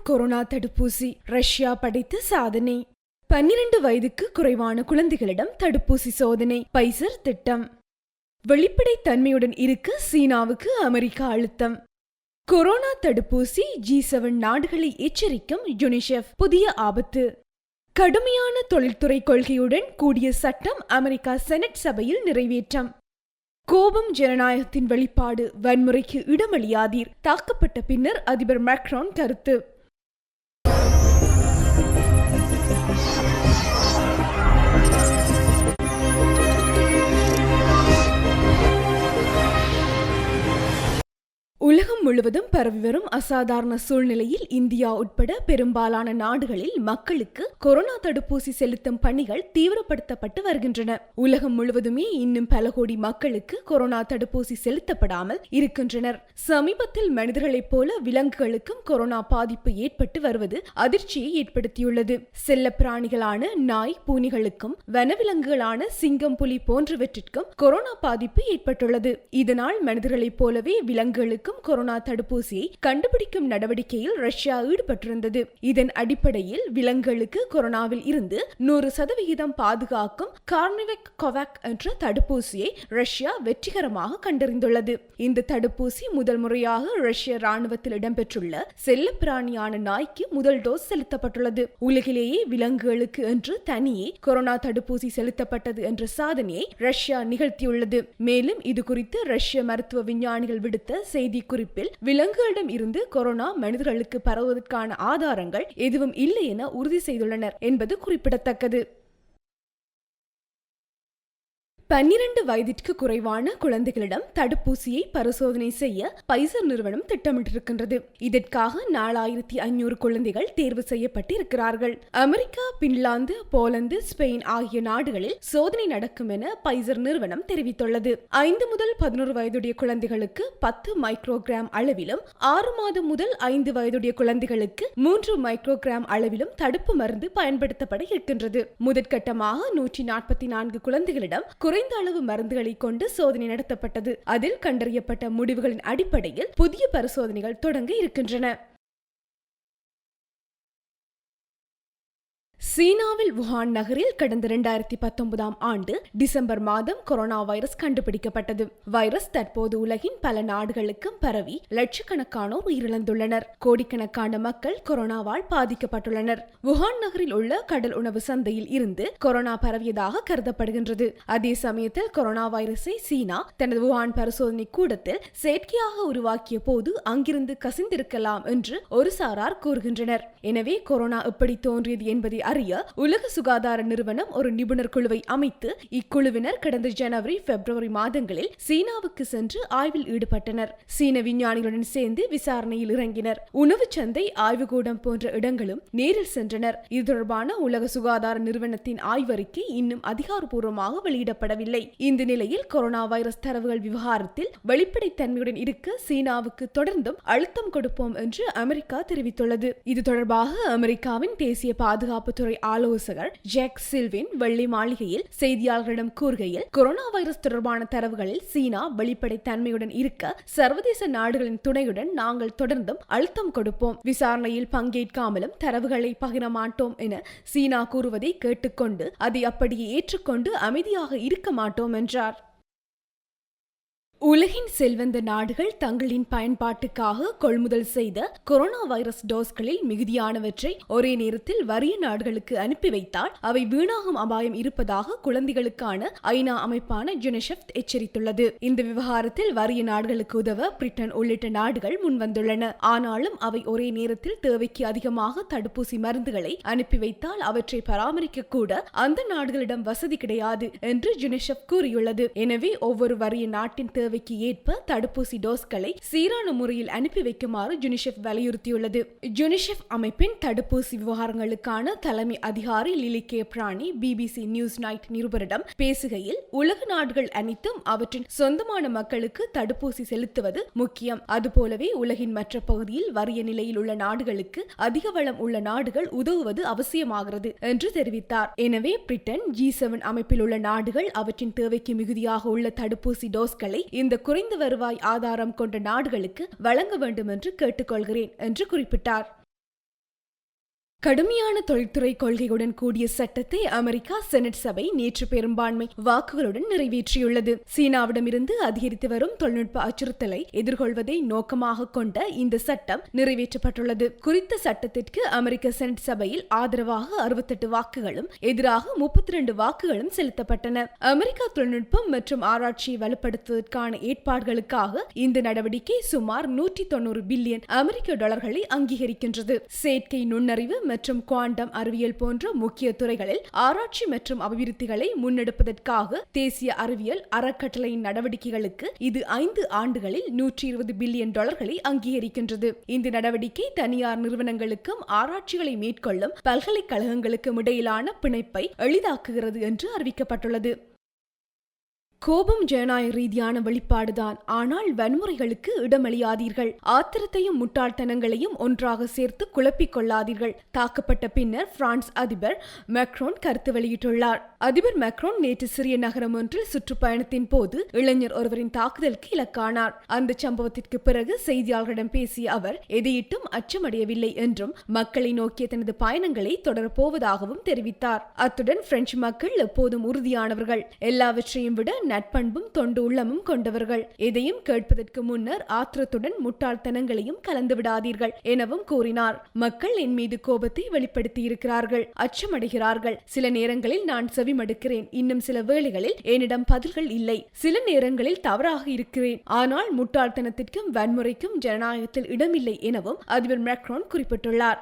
Corona தடுப்பூசி Russia படைத்த சாதனை. 12 வயதுக்கு குறைவான குழந்தைகளிடம் தடுப்பூசி சோதனை. பைசர் திட்டம். வெளிப்படைத் தன்மையுடன் இருக்க சீனாவுக்கு அமெரிக்கா அழுத்தம். கொரோனா தடுப்பூசி G7 நாடுகளை எச்சரிக்கும் யுனிசெஃப். புதிய ஆபத்து. கடுமையான தொழில்துறை கொள்கையுடன் கூடிய சட்டம் அமெரிக்கா செனட் சபையில் நிறைவேற்றம். கோபம் ஜனநாயகத்தின் வெளிப்பாடு, வன்முறைக்கு இடமளியாதீர். தாக்கப்பட்ட பின்னர் அதிபர் மேக்ரான் கருத்து. உலகம் முழுவதும் பரவி வரும் அசாதாரண சூழ்நிலையில் இந்தியா உட்பட பெரும்பாலான நாடுகளில் மக்களுக்கு கொரோனா தடுப்பூசி செலுத்தும் பணிகள் தீவிரப்படுத்தப்பட்டு வருகின்றன. உலகம் முழுவதுமே இன்னும் பல கோடி மக்களுக்கு கொரோனா தடுப்பூசி செலுத்தப்படாமல் இருக்கின்றனர். சமீபத்தில் மனிதர்களைப் போல விலங்குகளுக்கும் கொரோனா பாதிப்பு ஏற்பட்டு வருவது அதிர்ச்சியை ஏற்படுத்தியுள்ளது. செல்ல பிராணிகளான நாய், பூனைகளுக்கும் வனவிலங்குகளான சிங்கம், புலி போன்றவற்றிற்கும் கொரோனா பாதிப்பு ஏற்பட்டுள்ளது. இதனால் மனிதர்களைப் போலவே விலங்குகளுக்கும் கொரோனா தடுப்பூசியை கண்டுபிடிக்கும் நடவடிக்கையில் ரஷ்யா ஈடுபட்டிருந்தது. இதன் அடிப்படையில் விலங்குகளுக்கு கொரோனாவில் இருந்து 100% பாதுகாக்கும் கார்னிவெக் கோவாக் என்ற தடுப்பூசியை ரஷ்யா வெற்றிகரமாக கண்டறிந்துள்ளது. இந்த தடுப்பூசி முதல் முறையாக ரஷ்ய ராணுவத்தில் இடம்பெற்றுள்ள செல்ல பிராணியான நாய்க்கு முதல் டோஸ் செலுத்தப்பட்டுள்ளது. உலகிலேயே விலங்குகளுக்கு என்று தனியே கொரோனா தடுப்பூசி செலுத்தப்பட்டது என்ற சாதனையை ரஷ்யா நிகழ்த்தியுள்ளது. மேலும் இது குறித்து ரஷ்ய மருத்துவ விஞ்ஞானிகள் விடுத்த செய்தி குறிப்பில் விலங்குகளிடம் இருந்து கொரோனா மனிதர்களுக்கு பரவுவதற்கான ஆதாரங்கள் எதுவும் இல்லை என உறுதி செய்துள்ளனர் என்பது குறிப்பிடத்தக்கது. 12 வயதிற்கு குறைவான குழந்தைகளிடம் தடுப்பூசியை பரிசோதனை செய்ய பைசர் நிறுவனம் திட்டமிட்டிருக்கின்றது. இதற்காக 4500 குழந்தைகள் தேர்வு செய்யப்பட்டிருக்கிறார்கள். அமெரிக்கா, பின்லாந்து, போலந்து, ஸ்பெயின் ஆகிய நாடுகளில் சோதனை நடக்கும் என பைசர் நிறுவனம் தெரிவித்துள்ளது. 5 முதல் 11 வயதுடைய குழந்தைகளுக்கு 10 மைக்ரோகிராம் அளவிலும், 6 மாதம் முதல் 5 வயதுடைய குழந்தைகளுக்கு 3 மைக்ரோகிராம் அளவிலும் தடுப்பு மருந்து பயன்படுத்தப்பட இருக்கின்றது. முதற்கட்டமாக 144 குழந்தைகளிடம் குறைந்த அளவு மருந்துகளை கொண்டு சோதனை நடத்தப்பட்டது. அதில் கண்டறியப்பட்ட முடிவுகளின் அடிப்படையில் புதிய பரிசோதனைகள் தொடங்க இருக்கின்றன. சீனாவில் வுஹான் நகரில் கடந்த 2019 ஆண்டு டிசம்பர் மாதம் கொரோனா வைரஸ் கண்டுபிடிக்கப்பட்டது. வைரஸ் தற்போது உலகின் பல நாடுகளுக்கும் பரவி லட்சக்கணக்கானோர் உயிரிழந்துள்ளனர். கோடிக்கணக்கான மக்கள் கொரோனாவால் பாதிக்கப்பட்டுள்ளனர். வுஹான் நகரில் உள்ள கடல் உணவு சந்தையில் இருந்து கொரோனா பரவியதாக கருதப்படுகின்றது. அதே சமயத்தில் கொரோனா வைரஸை சீனா தனது வுஹான் பரிசோதனை கூடத்தில் செயற்கையாக உருவாக்கிய போது அங்கிருந்து கசிந்திருக்கலாம் என்று ஒரு சாரார் கூறுகின்றனர். எனவே கொரோனா எப்படி தோன்றியது என்பதை அறிய உலக சுகாதார நிறுவனம் ஒரு நிபுணர் குழுவை அமைத்து இக்குழுவினர் கடந்த ஜனவரி, பிப்ரவரி மாதங்களில் சீனாவுக்கு சென்று ஆய்வில் ஈடுபட்டனர். சீன விஞ்ஞானிகளுடன் சேர்ந்து விசாரணையில் இறங்கினர். உணவு சந்தை, ஆய்வுக்கூடம் போன்ற இடங்களும் நேரில் சென்றனர். இது தொடர்பான உலக சுகாதார நிறுவனத்தின் ஆய்வறிக்கை இன்னும் அதிகாரப்பூர்வமாக வெளியிடப்படவில்லை. இந்த நிலையில் கொரோனா வைரஸ் தரவுகள் விவகாரத்தில் வெளிப்படைத்தன்மையுடன் இருக்க சீனாவுக்கு தொடர்ந்தும் அழுத்தம் கொடுப்போம் என்று அமெரிக்கா தெரிவித்துள்ளது. இது தொடர்பாக அமெரிக்காவின் தேசிய பாதுகாப்புத்துறை ஆலோசகர் ஜாக் சில்வின் வெள்ளை மாளிகையில் செய்தியாளர்களிடம் கூறுகையில், கொரோனா வைரஸ் தொடர்பான தரவுகளில் சீனா வெளிப்படைத்தன்மையுடன் இருக்க சர்வதேச நாடுகளின் துணையுடன் நாங்கள் தொடர்ந்தும் அழுத்தம் கொடுப்போம். விசாரணையில் பங்கேற்காமலும் தரவுகளை பகிர மாட்டோம் என சீனா கூறுவதை கேட்டுக்கொண்டு அதை அப்படியே ஏற்றுக்கொண்டு அமைதியாக இருக்க மாட்டோம் என்றார். உலகின் செல்வந்த நாடுகள் தங்களின் பயன்பாட்டுக்காக கொள்முதல் செய்த கொரோனா வைரஸ் டோஸ்களில் மிகுதியானவற்றை ஒரே நேரத்தில் வறிய நாடுகளுக்கு அனுப்பி வைத்தால் அவை வீணாகும் அபாயம் இருப்பதாக குழந்தைகளுக்கான ஐநா அமைப்பான யுனிசெஃப் எச்சரித்துள்ளது. இந்த விவகாரத்தில் வறிய நாடுகளுக்கு உதவ பிரிட்டன் உள்ளிட்ட நாடுகள் முன்வந்துள்ளன. ஆனாலும் அவை ஒரே நேரத்தில் தேவைக்கு அதிகமாக தடுப்பூசி மருந்துகளை அனுப்பி வைத்தால் அவற்றை பராமரிக்க கூட அந்த நாடுகளிடம் வசதி கிடையாது என்று யுனிசெஃப் கூறியுள்ளது. எனவே ஒவ்வொரு வறிய நாட்டின் தேவைக்கு ஏற்ப தடுப்பூசி டோஸ்களை சீரான முறையில் அனுப்பி வைக்குமாறு யுனிசெஃப் வலியுறுத்தியுள்ளது. யுனிசெஃப் அமைப்பின் தடுப்பூசி விவகாரங்களுக்கான தலைமை அதிகாரி லிலி கே பிராணி BBC நியூஸ் நைட் நிருபரிடம் பேசுகையில், உலக நாடுகள் அனைத்தும் அவற்றின் சொந்தமான மக்களுக்கு தடுப்பூசி செலுத்துவது முக்கியம். அதுபோலவே உலகின் மற்ற பகுதியில் வறிய நிலையில் உள்ள நாடுகளுக்கு அதிக வளம் உள்ள நாடுகள் உதவுவது அவசியமாகிறது என்று தெரிவித்தார். எனவே பிரிட்டன், G7 அமைப்பில் உள்ள நாடுகள் அவற்றின் தேவைக்கு மிகுதியாக உள்ள தடுப்பூசி டோஸ்களை இந்த குறைந்த வருவாய் ஆதாரம் கொண்ட நாடுகளுக்கு வழங்க வேண்டும் என்று கேட்டுக்கொள்கிறேன் என்று குறிப்பிட்டார். கடுமையான தொழில்துறை கொள்கையுடன் கூடிய சட்டத்தை அமெரிக்கா செனட் சபை நேற்று பெரும்பான்மை வாக்குகளுடன் நிறைவேற்றியுள்ளது. சீனாவிடமிருந்து அதிகரித்து வரும் தொழில்நுட்ப அச்சுறுத்தலை எதிர்கொள்வதை நோக்கமாக கொண்ட இந்த சட்டம் நிறைவேற்றப்பட்டுள்ளது. குறித்த சட்டத்திற்கு அமெரிக்க செனட் சபையில் ஆதரவாக 68 வாக்குகளும் எதிராக 32 வாக்குகளும் செலுத்தப்பட்டன. அமெரிக்கா தொழில்நுட்பம் மற்றும் ஆராய்ச்சியை வலுப்படுத்துவதற்கான ஏற்பாடுகளுக்காக இந்த நடவடிக்கை சுமார் 190 பில்லியன் அமெரிக்க டாலர்களை அங்கீகரிக்கின்றது. செயற்கை நுண்ணறிவு மற்றும் குவாண்டம் அறிவியல் போன்ற முக்கிய துறைகளில் ஆராய்ச்சி மற்றும் அபிவிருத்திகளை முன்னெடுப்பதற்காக தேசிய அறிவியல் அறக்கட்டளையின் நடவடிக்கைகளுக்கு இது 5 ஆண்டுகளில் 120 பில்லியன் டாலர்களை அங்கீகரிக்கின்றது. இந்த நடவடிக்கை தனியார் நிறுவனங்களுக்கும் ஆராய்ச்சிகளை மேற்கொள்ளும் பல்கலைக்கழகங்களுக்கும் இடையிலான பிணைப்பை எளிதாக்குகிறது என்று அறிவிக்கப்பட்டுள்ளது. கோபம் ஜனநாயக ரீதியான வெளிப்பாடுதான், ஆனால் வன்முறைகளுக்கு இடமளியாதீர்கள். ஆத்திரத்தையும் முட்டாள்தனங்களையும் ஒன்றாக சேர்த்து குழப்பிக் கொள்ளாதீர்கள். தாக்கப்பட்ட பின்னர் பிரான்ஸ் அதிபர் மேக்ரோன் கருத்து வெளியிட்டுள்ளார். அதிபர் மேக்ரோன் நேற்று சிறிய நகரம் ஒன்றில் சுற்றுப்பயணத்தின் போது இளைஞர் ஒருவரின் தாக்குதலுக்கு இலக்கானார். அந்த சம்பவத்திற்கு பிறகு செய்தியாளர்களிடம் பேசிய அவர் எதையிட்டும் அச்சமடையவில்லை என்றும் மக்களை நோக்கிய தனது பயணங்களை தொடரப்போவதாகவும் தெரிவித்தார். அத்துடன் பிரெஞ்சு மக்கள் எப்போதும் உறுதியானவர்கள், எல்லாவற்றையும் விட நட்பண்பும் தொண்டு உள்ளமும் கொண்டவர்கள். எதையும் கேட்பதற்கு முன்னர் ஆத்திரத்துடன் முட்டாள்தனங்களையும் கலந்து விடாதீர்கள் எனவும் கூறினார். மக்கள் என் மீது கோபத்தை வெளிப்படுத்தி இருக்கிறார்கள், அச்சமடைகிறார்கள். சில நேரங்களில் நான் செவிமடுக்கிறேன், இன்னும் சில வேளைகளில் என்னிடம் பதில்கள் இல்லை. சில நேரங்களில் தவறாக இருக்கிறேன், ஆனால் முட்டாள்தனத்திற்கும் வன்முறைக்கும் ஜனநாயகத்தில் இடமில்லை எனவும் அதிபர் மேக்ரோன் குறிப்பிட்டுள்ளார்.